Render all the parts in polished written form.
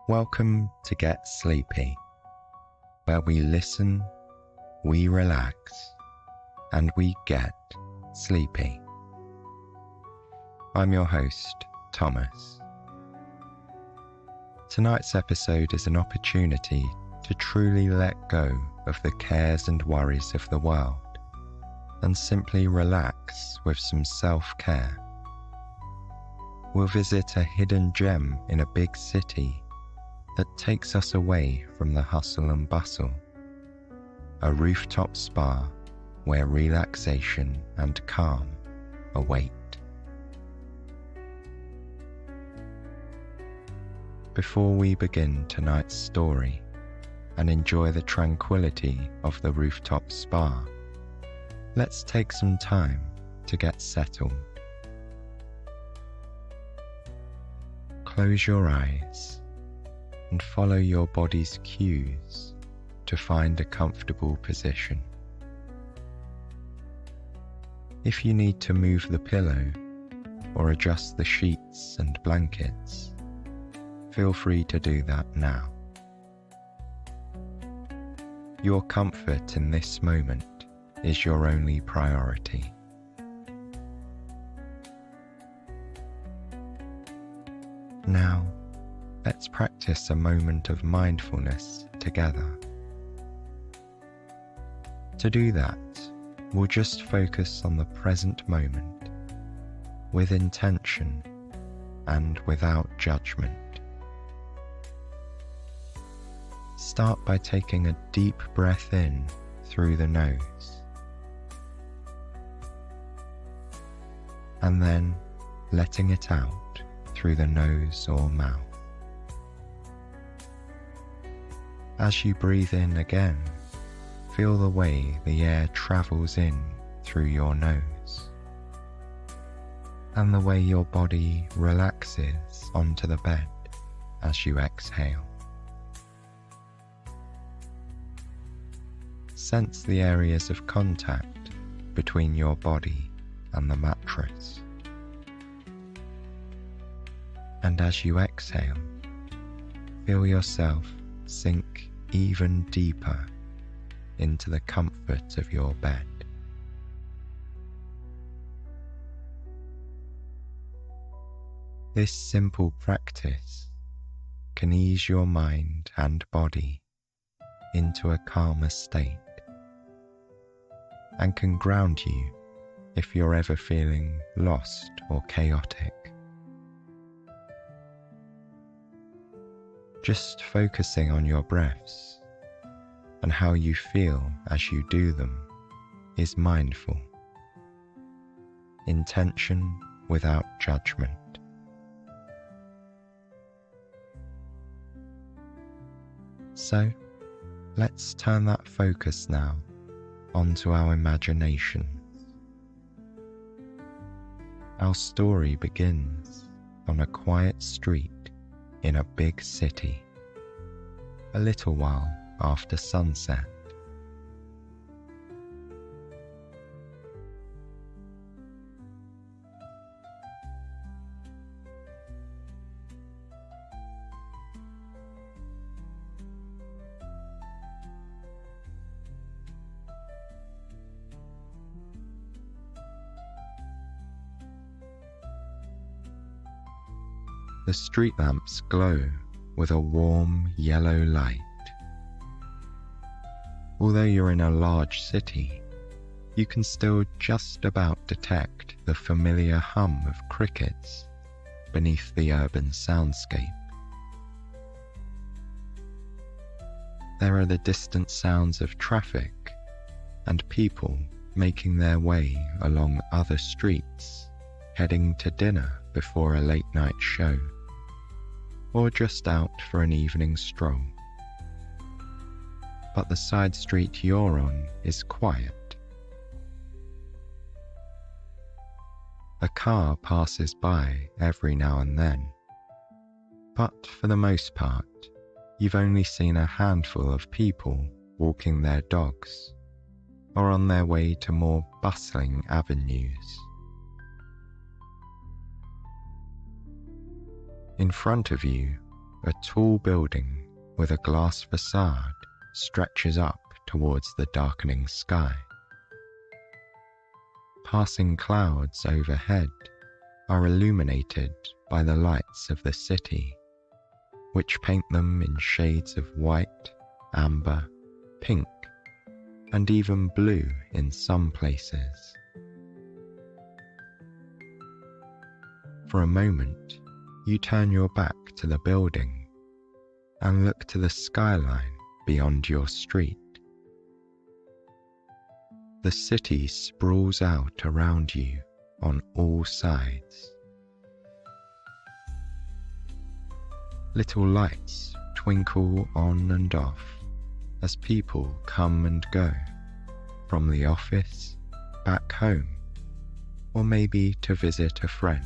Welcome to Get Sleepy, where we listen, we relax, and we get sleepy. I'm your host, Thomas. Tonight's episode is an opportunity to truly let go of the cares and worries of the world and simply relax with some self-care. We'll visit a hidden gem in a big city that takes us away from the hustle and bustle, a rooftop spa where relaxation and calm await. Before we begin tonight's story and enjoy the tranquility of the rooftop spa, let's take some time to get settled. Close your eyes and follow your body's cues to find a comfortable position. If you need to move the pillow or adjust the sheets and blankets, feel free to do that now. Your comfort in this moment is your only priority. Now, let's practice a moment of mindfulness together. To do that, we'll just focus on the present moment, with intention and without judgment. Start by taking a deep breath in through the nose, and then letting it out through the nose or mouth. As you breathe in again, feel the way the air travels in through your nose, and the way your body relaxes onto the bed as you exhale. Sense the areas of contact between your body and the mattress. And as you exhale, feel yourself sink even deeper into the comfort of your bed. This simple practice can ease your mind and body into a calmer state and can ground you if you're ever feeling lost or chaotic. Just focusing on your breaths and how you feel as you do them is mindful. Intention without judgment. So, let's turn that focus now onto our imaginations. Our story begins on a quiet street in a big city, a little while after sunset. The street lamps glow with a warm yellow light. Although you're in a large city, you can still just about detect the familiar hum of crickets beneath the urban soundscape. There are the distant sounds of traffic and people making their way along other streets, heading to dinner before a late night show, or just out for an evening stroll. But the side street you're on is quiet. A car passes by every now and then, but for the most part, you've only seen a handful of people walking their dogs or on their way to more bustling avenues. In front of you, a tall building with a glass facade stretches up towards the darkening sky. Passing clouds overhead are illuminated by the lights of the city, which paint them in shades of white, amber, pink, and even blue in some places. For a moment, you turn your back to the building and look to the skyline beyond your street. The city sprawls out around you on all sides. Little lights twinkle on and off as people come and go from the office, back home, or maybe to visit a friend.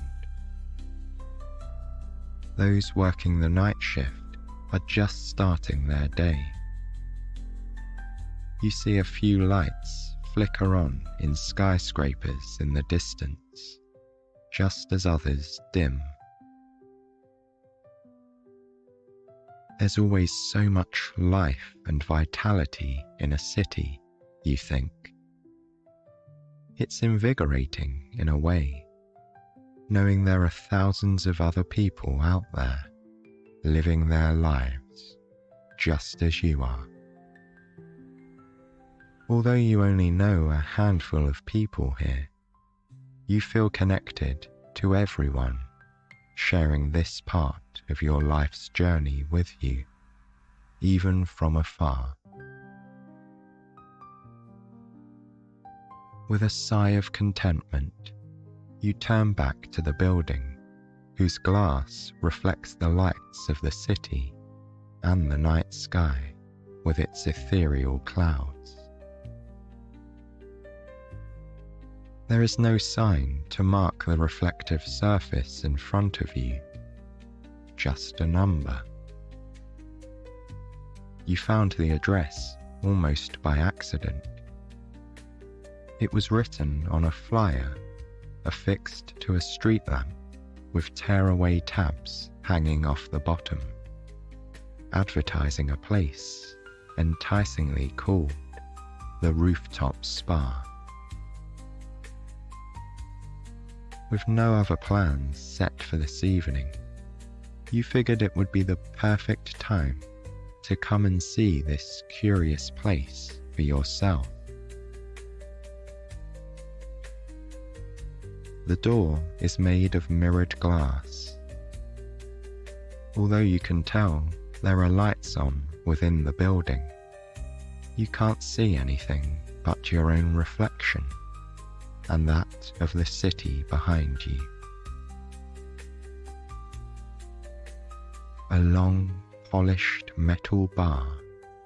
Those working the night shift are just starting their day. You see a few lights flicker on in skyscrapers in the distance, just as others dim. There's always so much life and vitality in a city, you think. It's invigorating in a way, knowing there are thousands of other people out there living their lives just as you are. Although you only know a handful of people here, you feel connected to everyone sharing this part of your life's journey with you, even from afar. With a sigh of contentment, you turn back to the building, whose glass reflects the lights of the city and the night sky with its ethereal clouds. There is no sign to mark the reflective surface in front of you, just a number. You found the address almost by accident. It was written on a flyer affixed to a street lamp with tearaway tabs hanging off the bottom, advertising a place enticingly called the Rooftop Spa. With no other plans set for this evening, you figured it would be the perfect time to come and see this curious place for yourself. The door is made of mirrored glass. Although you can tell there are lights on within the building, you can't see anything but your own reflection and that of the city behind you. A long, polished metal bar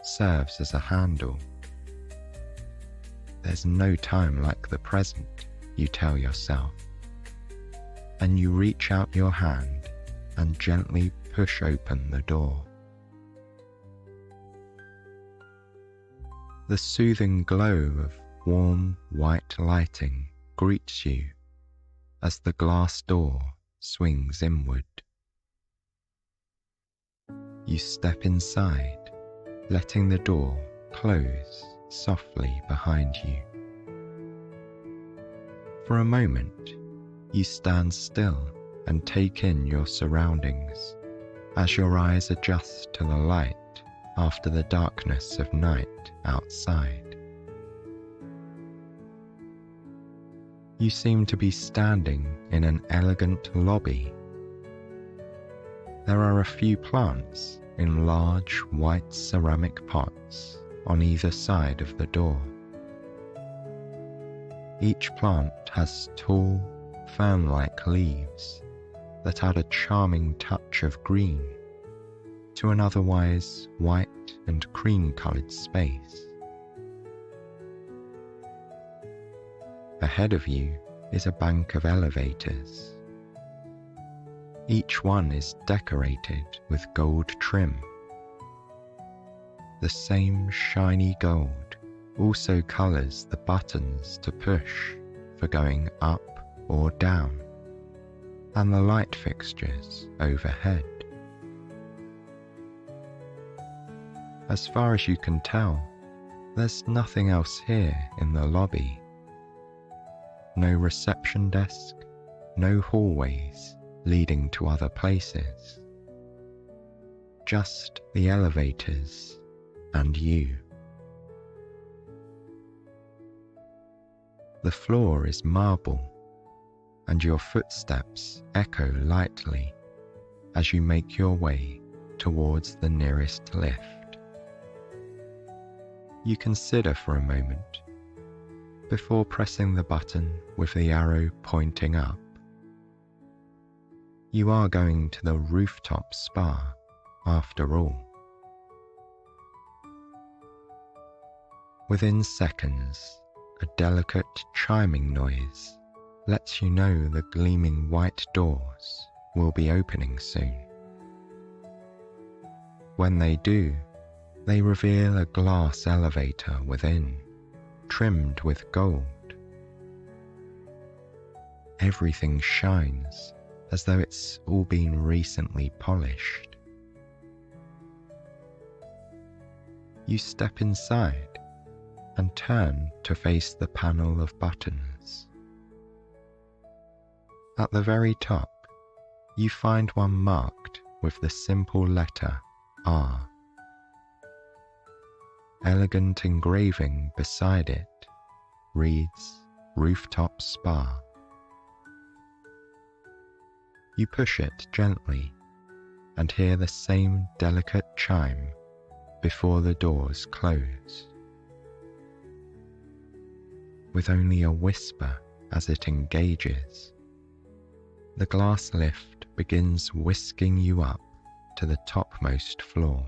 serves as a handle. There's no time like the present, you tell yourself, and you reach out your hand and gently push open the door. The soothing glow of warm, white lighting greets you as the glass door swings inward. You step inside, letting the door close softly behind you. For a moment, you stand still and take in your surroundings as your eyes adjust to the light after the darkness of night outside. You seem to be standing in an elegant lobby. There are a few plants in large white ceramic pots on either side of the door. Each plant has tall, fern-like leaves that add a charming touch of green to an otherwise white and cream-coloured space. Ahead of you is a bank of elevators. Each one is decorated with gold trim. The same shiny gold also colours the buttons to push for going up or down, and the light fixtures overhead. As far as you can tell, there's nothing else here in the lobby. No reception desk, no hallways leading to other places. Just the elevators and you. The floor is marble, and your footsteps echo lightly as you make your way towards the nearest lift. You consider for a moment before pressing the button with the arrow pointing up. You are going to the Rooftop spa after all. Within seconds, a delicate chiming noise lets you know the gleaming white doors will be opening soon. When they do, they reveal a glass elevator within, trimmed with gold. Everything shines as though it's all been recently polished. You step inside and turn to face the panel of buttons. At the very top, you find one marked with the simple letter R. Elegant engraving beside it reads Rooftop Spa. You push it gently and hear the same delicate chime before the doors close. With only a whisper as it engages, the glass lift begins whisking you up to the topmost floor.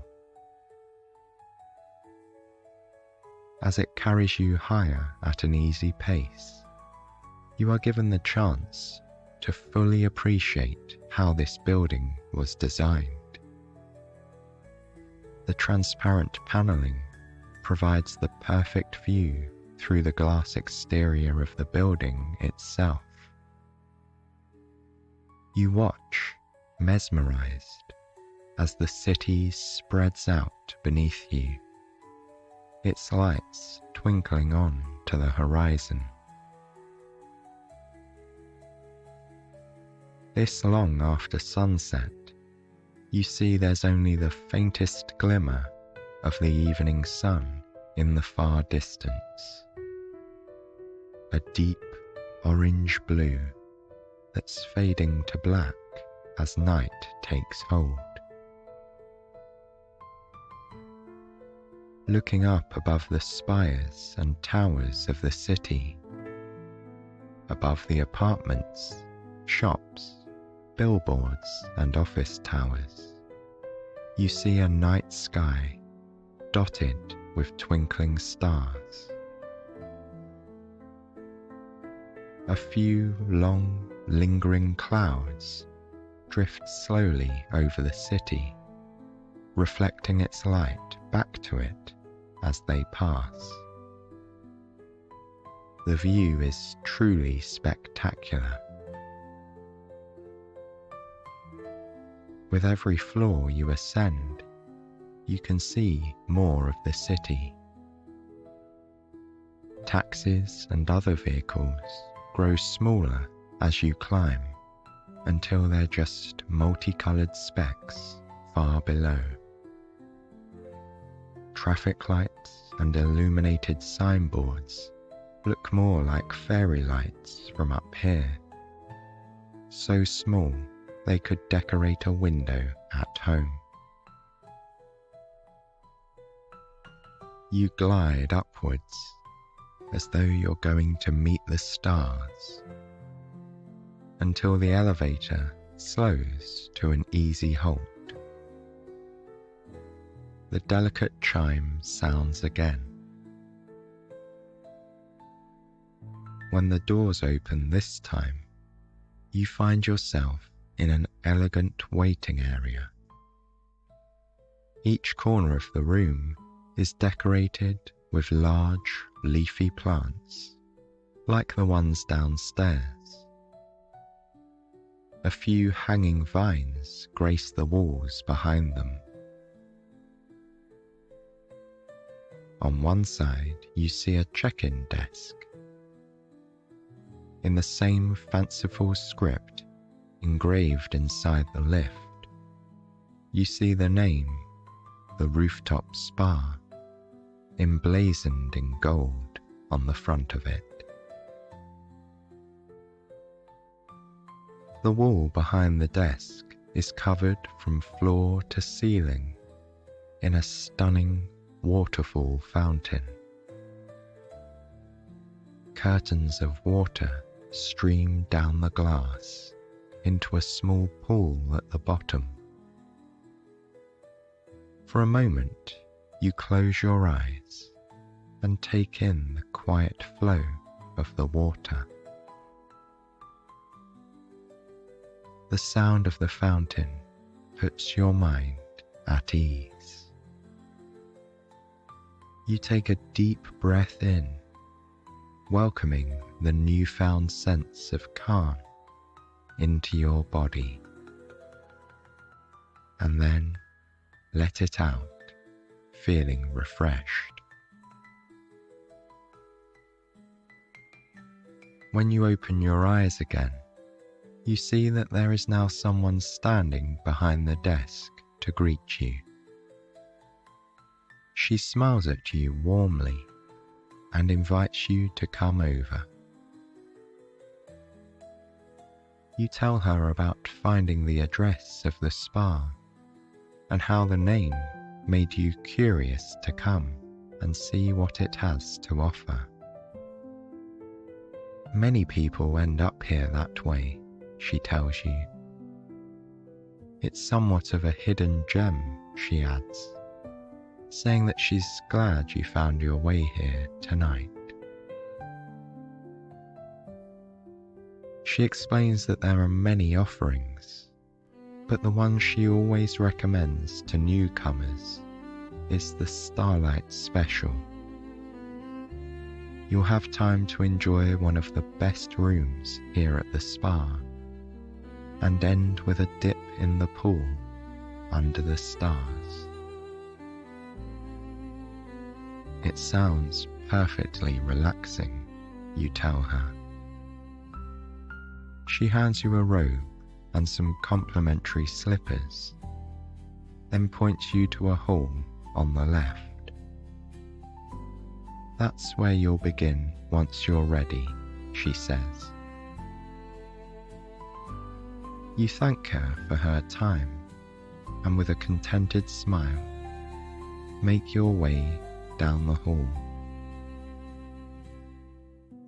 As it carries you higher at an easy pace, you are given the chance to fully appreciate how this building was designed. The transparent paneling provides the perfect view through the glass exterior of the building itself. You watch, mesmerized, as the city spreads out beneath you, its lights twinkling on to the horizon. This long after sunset, you see there's only the faintest glimmer of the evening sun in the far distance. A deep orange blue that's fading to black as night takes hold. Looking up above the spires and towers of the city, above the apartments, shops, billboards and office towers, you see a night sky dotted with twinkling stars. A few long, lingering clouds drift slowly over the city, reflecting its light back to it as they pass. The view is truly spectacular. With every floor you ascend, you can see more of the city. Taxis and other vehicles grow smaller as you climb until they're just multicolored specks far below. Traffic lights and illuminated signboards look more like fairy lights from up here, so small they could decorate a window at home. You glide upwards as though you're going to meet the stars, until the elevator slows to an easy halt. The delicate chime sounds again. When the doors open this time, you find yourself in an elegant waiting area. Each corner of the room is decorated with large, leafy plants, like the ones downstairs. A few hanging vines grace the walls behind them. On one side, you see a check-in desk. In the same fanciful script engraved inside the lift, you see the name, the Rooftop Spa, emblazoned in gold on the front of it. The wall behind the desk is covered from floor to ceiling in a stunning waterfall fountain. Curtains of water stream down the glass into a small pool at the bottom. For a moment, you close your eyes and take in the quiet flow of the water. The sound of the fountain puts your mind at ease. You take a deep breath in, welcoming the newfound sense of calm into your body, and then let it out, feeling refreshed. When you open your eyes again, you see that there is now someone standing behind the desk to greet you. She smiles at you warmly and invites you to come over. You tell her about finding the address of the spa and how the name made you curious to come and see what it has to offer. Many people end up here that way, she tells you. It's somewhat of a hidden gem, she adds, saying that she's glad you found your way here tonight. She explains that there are many offerings, but the one she always recommends to newcomers is the Starlight Special. You'll have time to enjoy one of the best rooms here at the spa and end with a dip in the pool under the stars. It sounds perfectly relaxing, you tell her. She hands you a robe and some complimentary slippers, then points you to a hall on the left. That's where you'll begin once you're ready, she says. You thank her for her time, and with a contented smile, make your way down the hall.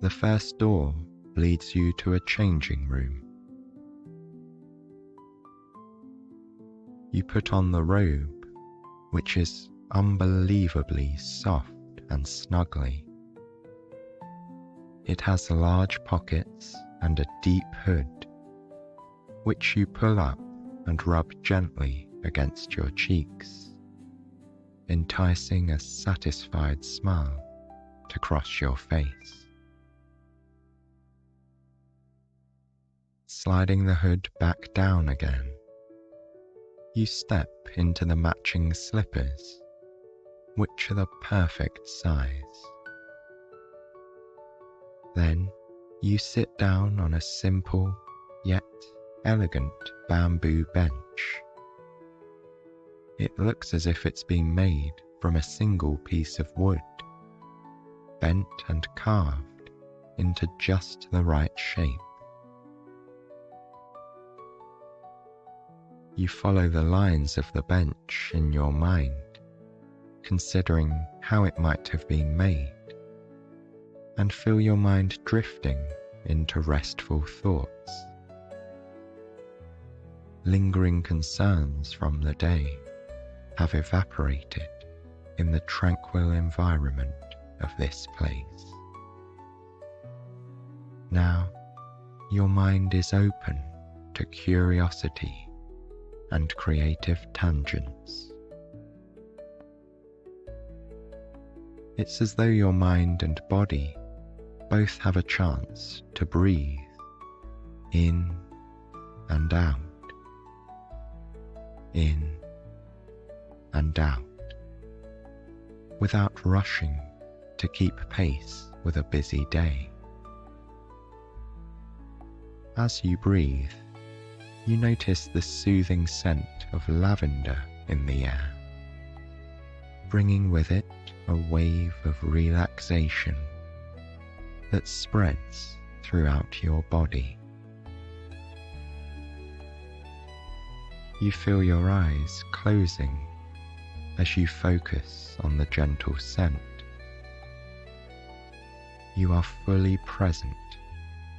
The first door leads you to a changing room. You put on the robe, which is unbelievably soft and snuggly. It has large pockets and a deep hood, which you pull up and rub gently against your cheeks, enticing a satisfied smile to cross your face. Sliding the hood back down again, you step into the matching slippers, which are the perfect size. Then you sit down on a simple yet elegant bamboo bench. It looks as if it's been made from a single piece of wood, bent and carved into just the right shape. You follow the lines of the bench in your mind, considering how it might have been made, and feel your mind drifting into restful thoughts. Lingering concerns from the day have evaporated in the tranquil environment of this place. Now, your mind is open to curiosity and creative tangents. It's as though your mind and body both have a chance to breathe in and out, in and out, without rushing to keep pace with a busy day. As you breathe, you notice the soothing scent of lavender in the air, bringing with it a wave of relaxation that spreads throughout your body. You feel your eyes closing as you focus on the gentle scent. You are fully present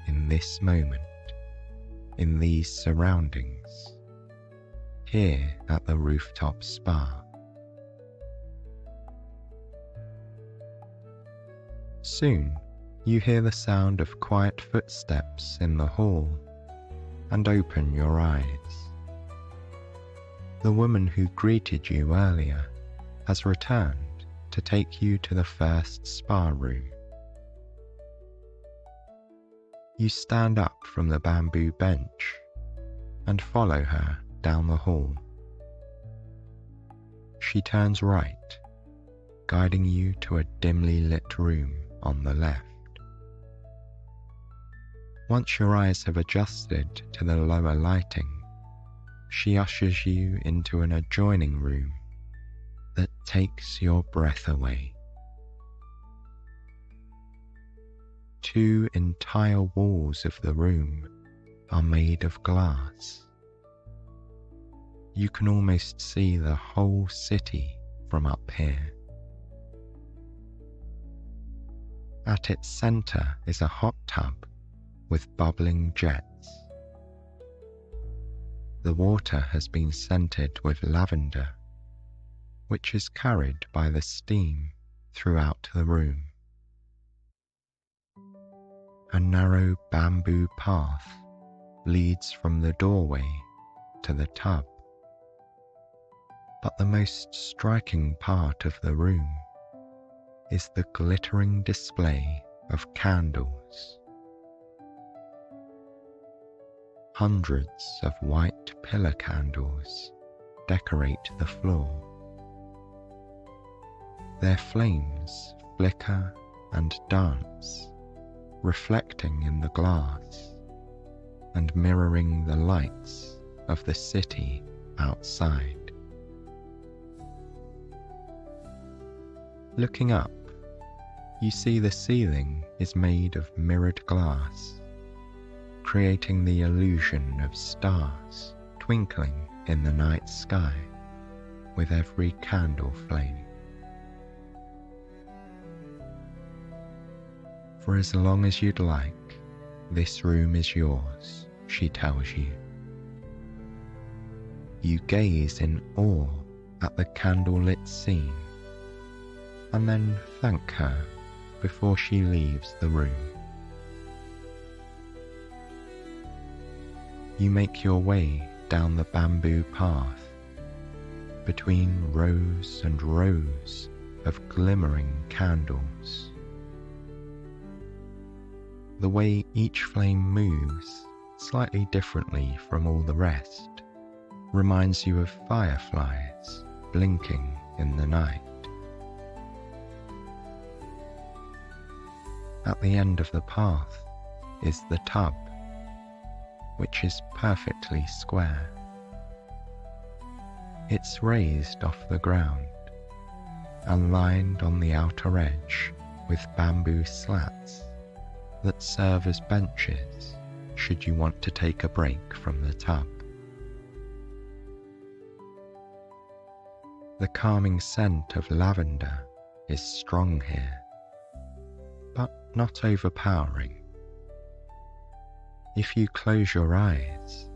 in this moment, in these surroundings, here at the Rooftop Spa. Soon, you hear the sound of quiet footsteps in the hall and open your eyes. The woman who greeted you earlier has returned to take you to the first spa room. You stand up from the bamboo bench and follow her down the hall. She turns right, guiding you to a dimly lit room on the left. Once your eyes have adjusted to the lower lighting, she ushers you into an adjoining room that takes your breath away. 2 entire walls of the room are made of glass. You can almost see the whole city from up here. At its center is a hot tub with bubbling jets. The water has been scented with lavender, which is carried by the steam throughout the room. A narrow bamboo path leads from the doorway to the tub. But the most striking part of the room is the glittering display of candles. Hundreds of white pillar candles decorate the floor. Their flames flicker and dance, reflecting in the glass and mirroring the lights of the city outside. Looking up, you see the ceiling is made of mirrored glass, creating the illusion of stars twinkling in the night sky with every candle flame. For as long as you'd like, this room is yours, she tells you. You gaze in awe at the candlelit scene and then thank her before she leaves the room. You make your way down the bamboo path between rows and rows of glimmering candles. The way each flame moves slightly differently from all the rest reminds you of fireflies blinking in the night. At the end of the path is the tub, which is perfectly square. It's raised off the ground and lined on the outer edge with bamboo slats that serve as benches should you want to take a break from the tub. The calming scent of lavender is strong here, but not overpowering. If you close your eyes,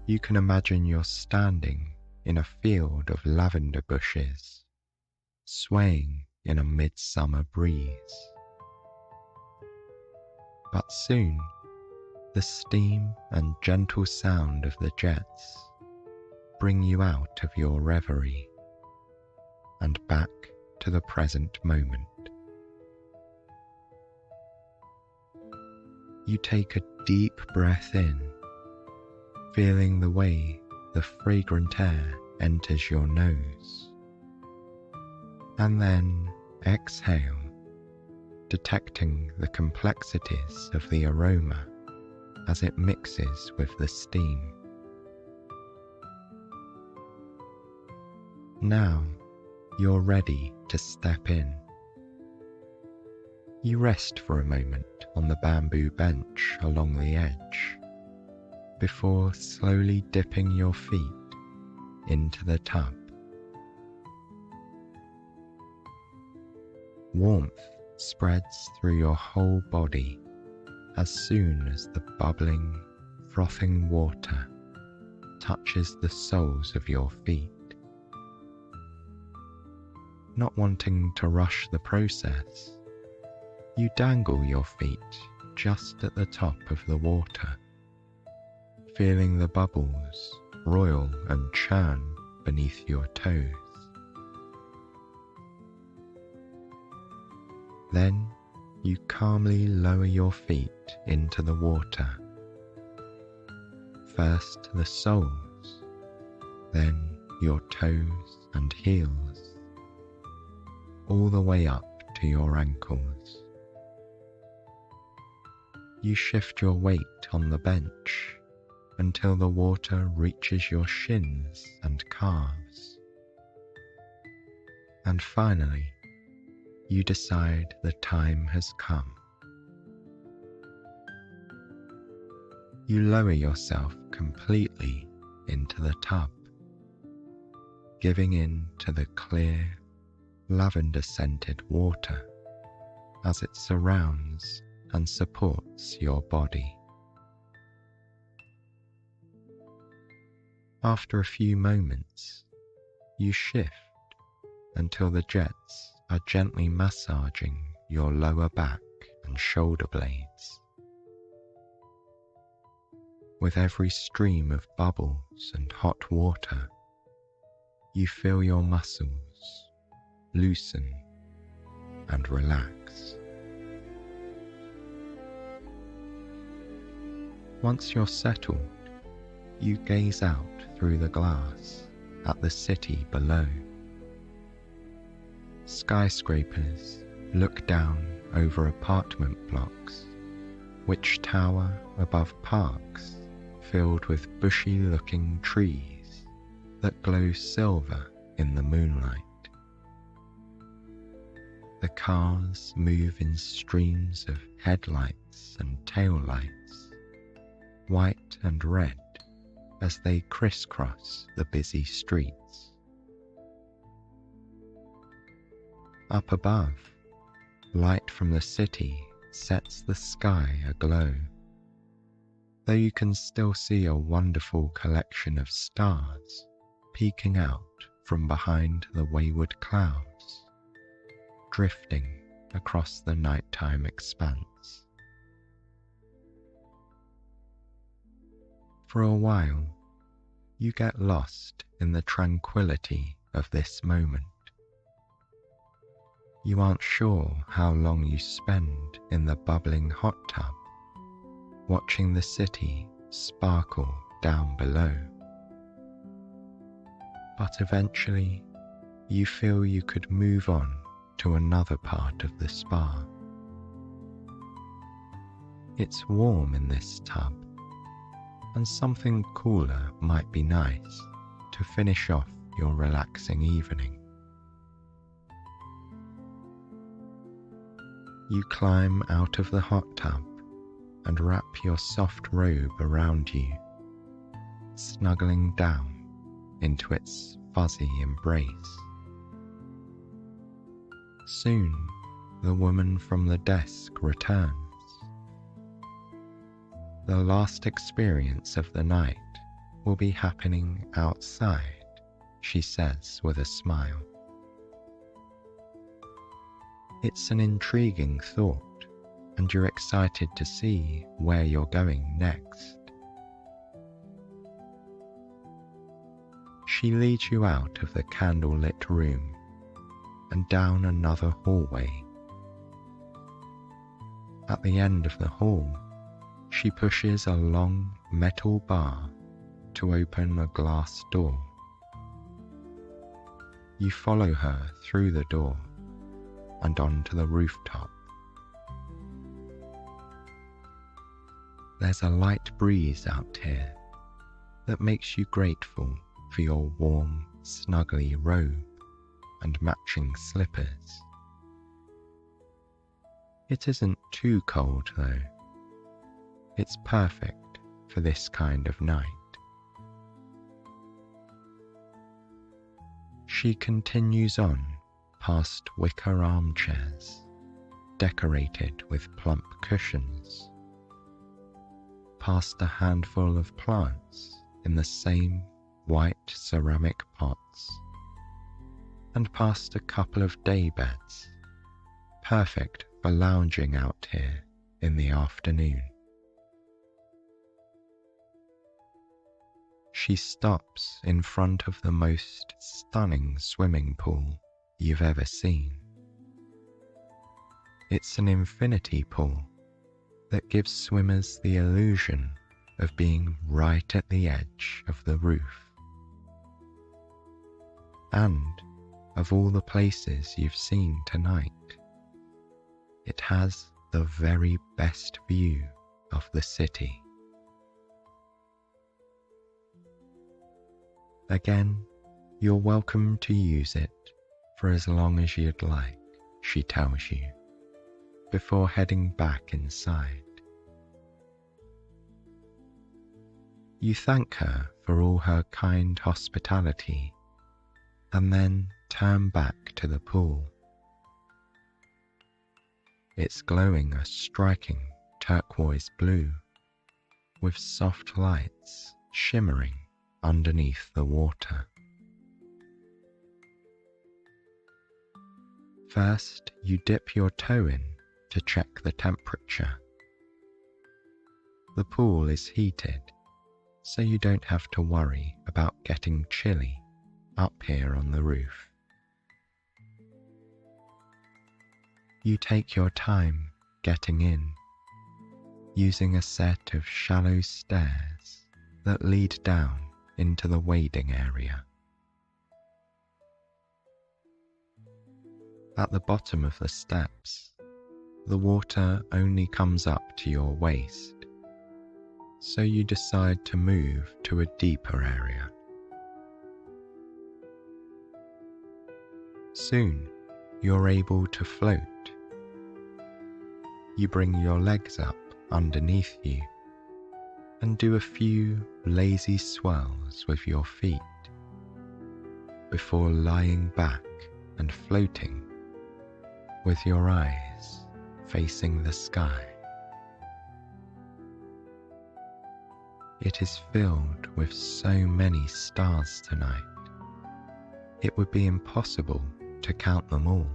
you can imagine you're standing in a field of lavender bushes, swaying in a midsummer breeze. But soon, the steam and gentle sound of the jets bring you out of your reverie and back to the present moment. You take a deep breath in, feeling the way the fragrant air enters your nose, and then Exhale, detecting the complexities of the aroma as it mixes with the steam. Now you're ready to step in. You rest for a moment on the bamboo bench along the edge before slowly dipping your feet into the tub. Warmth spreads through your whole body as soon as the bubbling, frothing water touches the soles of your feet. Not wanting to rush the process, you dangle your feet just at the top of the water, feeling the bubbles roil and churn beneath your toes. Then you calmly lower your feet into the water. First the soles, then your toes and heels, all the way up to your ankles. You shift your weight on the bench until the water reaches your shins and calves. And finally, you decide the time has come. You lower yourself completely into the tub, giving in to the clear, lavender-scented water as it surrounds and supports your body. After a few moments, you shift until the jets are gently massaging your lower back and shoulder blades. With every stream of bubbles and hot water, you feel your muscles loosen and relax. Once you're settled, you gaze out through the glass at the city below. Skyscrapers look down over apartment blocks, which tower above parks filled with bushy-looking trees that glow silver in the moonlight. The cars move in streams of headlights and taillights, white and red, as they crisscross the busy streets. Up above, light from the city sets the sky aglow, though you can still see a wonderful collection of stars peeking out from behind the wayward clouds, drifting across the nighttime expanse. For a while, you get lost in the tranquility of this moment. You aren't sure how long you spend in the bubbling hot tub, watching the city sparkle down below. But eventually, you feel you could move on to another part of the spa. It's warm in this tub, and something cooler might be nice to finish off your relaxing evening. You climb out of the hot tub and wrap your soft robe around you, snuggling down into its fuzzy embrace. Soon, the woman from the desk returns. The last experience of the night will be happening outside, she says with a smile. It's an intriguing thought, and you're excited to see where you're going next. She leads you out of the candlelit room and down another hallway. At the end of the hall, she pushes a long metal bar to open a glass door. You follow her through the door and onto the rooftop. There's a light breeze out here that makes you grateful for your warm, snuggly robe and matching slippers. It isn't too cold though. It's perfect for this kind of night. She continues on past wicker armchairs, decorated with plump cushions, past a handful of plants in the same white ceramic pots, and past a couple of day beds, perfect for lounging out here in the afternoon. She stops in front of the most stunning swimming pool you've ever seen. It's an infinity pool that gives swimmers the illusion of being right at the edge of the roof. And of all the places you've seen tonight, it has the very best view of the city. Again, you're welcome to use it for as long as you'd like, she tells you, before heading back inside. You thank her for all her kind hospitality and then turn back to the pool. It's glowing a striking turquoise blue with soft lights shimmering underneath the water. First, you dip your toe in to check the temperature. The pool is heated, so you don't have to worry about getting chilly up here on the roof. You take your time getting in, using a set of shallow stairs that lead down into the wading area. At the bottom of the steps, the water only comes up to your waist, so you decide to move to a deeper area. Soon, you're able to float. You bring your legs up underneath you and do a few lazy swirls with your feet before lying back and floating with your eyes facing the sky. It is filled with so many stars tonight. It would be impossible to count them all,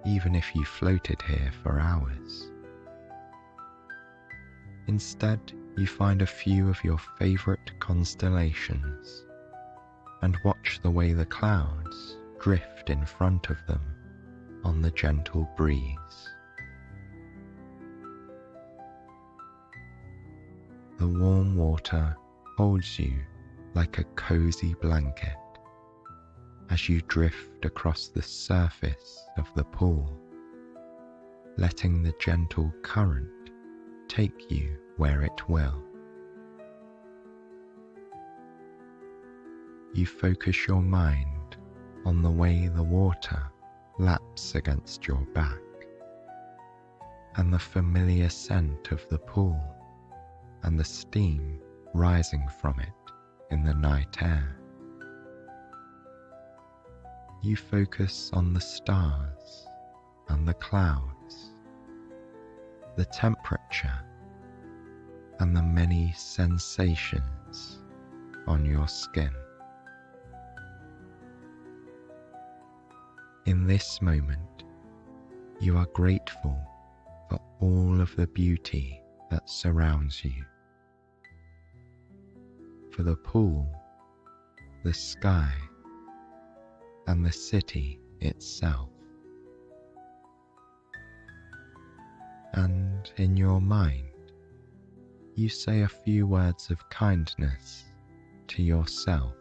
even if you floated here for hours. Instead, you find a few of your favorite constellations and watch the way the clouds drift in front of them on the gentle breeze. The warm water holds you like a cozy blanket as you drift across the surface of the pool, letting the gentle current take you where it will. You focus your mind on the way the water laps against your back and the familiar scent of the pool and the steam rising from it in the night air. You focus on the stars and the clouds, the temperature, and the many sensations on your skin. In this moment, you are grateful for all of the beauty that surrounds you. For the pool, the sky, and the city itself. And in your mind, you say a few words of kindness to yourself.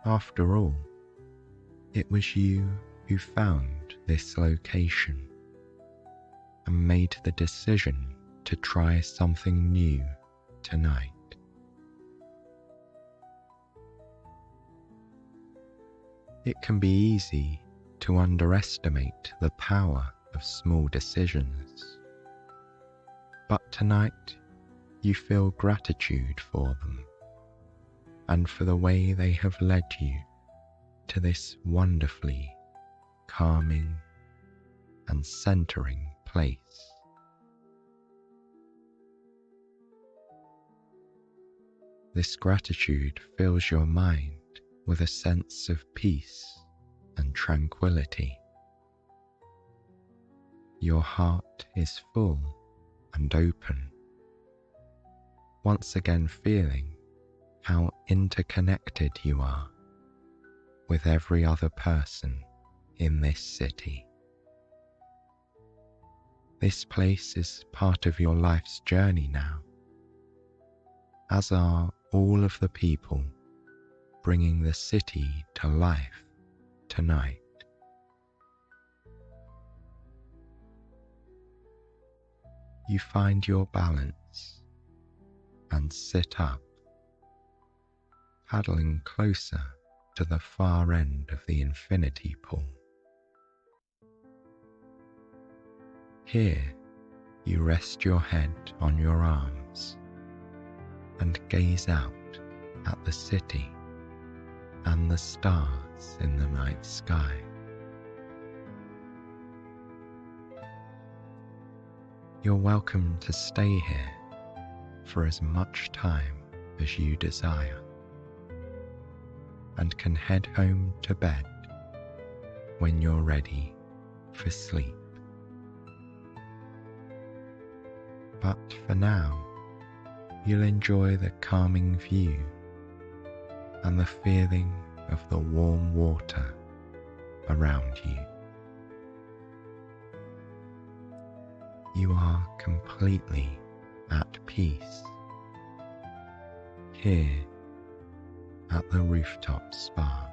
After all, it was you who found this location and made the decision to try something new tonight. It can be easy to underestimate the power of small decisions, but tonight you feel gratitude for them and for the way they have led you to this wonderfully calming and centering place. This gratitude fills your mind with a sense of peace and tranquility. Your heart is full and open, once again feeling how interconnected you are with every other person in this city. This place is part of your life's journey now, as are all of the people bringing the city to life tonight. You find your balance and sit up, paddling closer to the far end of the infinity pool. Here you rest your head on your arms and gaze out at the city and the stars in the night sky. You're welcome to stay here for as much time as you desire, and can head home to bed when you're ready for sleep. But for now, you'll enjoy the calming view and the feeling of the warm water around you. You are completely at peace here at the Rooftop Spa.